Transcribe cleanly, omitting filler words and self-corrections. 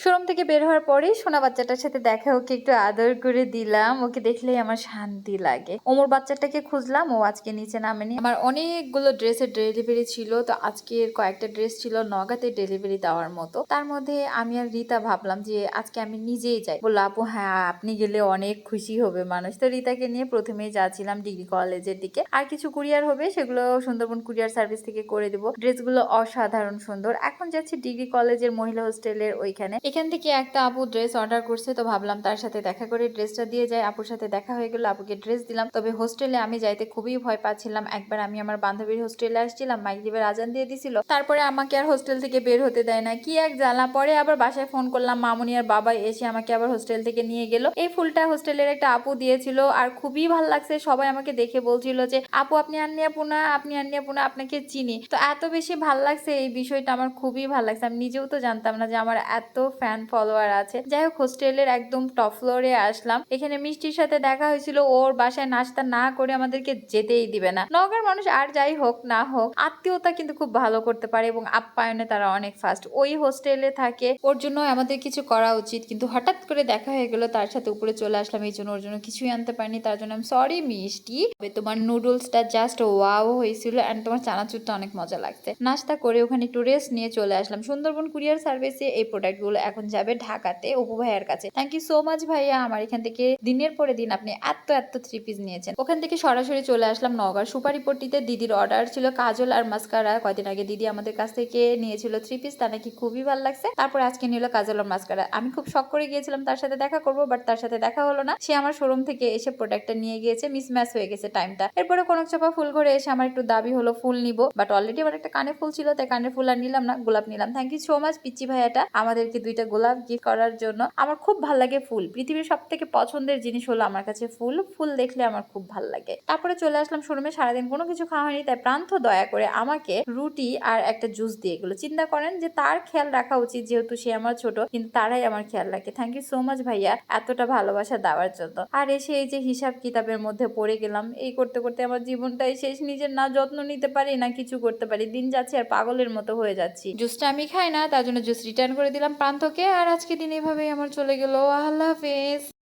Showroom থেকে বের হওয়ার পরেই সোনা বাচ্চাটার সাথে দেখা, ওকে একটু আদর করে দিলাম। ওকে দেখলেই আমার শান্তি লাগে। ওমর বাচ্চাটাকে খুঁজলাম, ও আজকে নিচে নামেনি। আমার অনেকগুলো ড্রেসের ডেলিভারি ছিল, তো আজকের কয়েকটা ড্রেস ছিল নগাতে ডেলিভারি দেওয়ার মতো। তার মধ্যে আমি আর রিতা ভাবলাম যে আজকে আমি নিজেই যাই। বললো আপু হ্যাঁ আপনি গেলে অনেক খুশি হবে মানুষ। তো রিতাকে নিয়ে প্রথমেই যাচ্ছিলাম ডিগ্রি কলেজের দিকে। আর কিছু কুরিয়ার হবে, সেগুলো সুন্দরবন কুরিয়ার সার্ভিস থেকে করে দেবো। ড্রেসগুলো অসাধারণ সুন্দর। এখন যাচ্ছি ডিগ্রি কলেজের মহিলা হোস্টেলের ওইখানে। এখান থেকে একটা আপু ড্রেস অর্ডার করছে, তো ভাবলাম তার সাথে দেখা করে ড্রেসটা দিয়ে যায়। আপুর সাথে দেখা হয়ে গেল, আপুকে ড্রেস দিলাম। তবে হোস্টেলে আমি যাইতে খুবই ভয় পাচ্ছিলাম। একবার আমি আমার বান্ধবীর হোস্টেলে আসছিলাম, মাগরিবের আজান দিয়ে দিছিল, তারপরে আমাকে আর হোস্টেল থেকে বের হতে দেয় না, কি এক জ্বালা। পরে আবার বাসায় ফোন করলাম, মামুনি আর বাবা এসে আমাকে আবার হোস্টেল থেকে নিয়ে গেল। এই ফুলটা হোস্টেলের একটা আপু দিয়েছিল, আর খুবই ভালো লাগছে। সবাই আমাকে দেখে বলছিল যে আপু আপনি আন্নি আপু না, আপনি আন্নি আপু না, আপনাকে চিনি। তো এত বেশি ভাল লাগছে এই বিষয়টা, আমার খুবই ভালো লাগছে। আমি নিজেও তো জানতাম না যে আমার এত ফ্যান ফলোয়ার আছে। যাই হোক, হোস্টেলের একদম টপ ফ্লোরে আসলাম। এখানে মিষ্টির সাথে দেখা হয়েছিল, ওর বাসায় নাস্তা না করে আমাদেরকে যেতেই দিবে না। নগর মানুষ আর যাই হোক না হোক, আত্মীয়তা কিন্তু খুব ভালো করতে পারে এবং আপ্যায়নে তারা অনেক ফাস্ট। ওই হোস্টেলে থাকে, ওর জন্য আমাদের কিছু করা উচিত, কিন্তু হঠাৎ করে দেখা হয়ে গেল তার সাথে, উপরে চলে আসলাম। এই জন্য ওর জন্য কিছুই আনতে পারিনি, তার জন্য আমি সরি মিষ্টি। তোমার নুডলসটা জাস্ট ওয়াও হয়েছিল, এন্ড তোমার চানাচুরটা অনেক মজা লাগছে। নাস্তা করে ওখানে একটু রেস্ট নিয়ে চলে আসলাম। সুন্দরবন কুরিয়ার সার্ভিসে এই প্রোডাক্টগুলো এখন যাবে ঢাকাতে অপু ভাইয়ার কাছে। থ্যাংক ইউ সো মাচ ভাইয়া, আমার এখান থেকে দিনের পরে দিন আপনি এত এত থ্রি পিস নিয়েছেন। ওখান থেকে সরাসরি চলে আসলাম নওগাঁ সুপারিপট্টিতে। দিদির অর্ডার ছিল কাজল আর মাস্কারা। কয়দিন আগে দিদি আমাদের কাছ থেকে নিয়েছিল থ্রি পিস, তা নাকি খুবই ভালো লাগছে। তারপর আজকে নিল কাজল আর মাস্কারা। আমি খুব শখ করে গিয়েছিলাম তার সাথে দেখা করবো, বাট তার সাথে দেখা হলো না। সে আমার শোরুম থেকে এসে প্রোডাক্টটা নিয়ে গিয়েছে, মিসম্যাচ হয়ে গেছে টাইমটা। এরপরে কনক চাপা ফুল ঘরে এসে আমার একটু দাবি হলো ফুল নিব, বাট অলরেডি আমার একটা কানে ফুল ছিল, তাই কানের ফুল আর নিলাম না, গোলাপ নিলাম। থ্যাংক ইউ সো মাচ পিচ্চি ভাইয়াটা আমাদেরকে দুইটা গোলাপ গিফট করার জন্য। আমার খুব ভাল লাগে ফুল, পৃথিবীর সব থেকে পছন্দের জিনিস হলো আমার কাছে ফুল। ফুল দেখলে আমার খুব ভাল লাগে। তারপরে চলে আসলাম শোরুমে। সারাদিন কোনো কিছু খাওয়া হয়নি, তাই প্রান্ত দয়া করে আমাকে রুটি আর একটা জুস দিয়ে গেলো। চিন্তা করেন যে তার খেয়াল রাখা উচিত, যেহেতু সে আমার ছোট, কিন্তু তারাই আমার খেয়াল রাখে। থ্যাংক ইউ সো মাচ ভাইয়া এতটা ভালোবাসা দেওয়ার জন্য। আর এসে এই যে হিসাব কিতাবের মধ্যে পড়ে গেলাম। এই করতে করতে আমার জীবনটাই শেষ। নিজের না যত্ন নিতে পারি না কিছু করতে পারি, দিন যাচ্ছে আর পাগলের মতো হয়ে যাচ্ছি। জুসটা আমি খাই না, তার জন্য জুস রিটার্ন করে দিলাম প্রান্তকে। আর আজকে দিন এভাবেই আমার চলে গেল। আল্লাহ হাফেজ।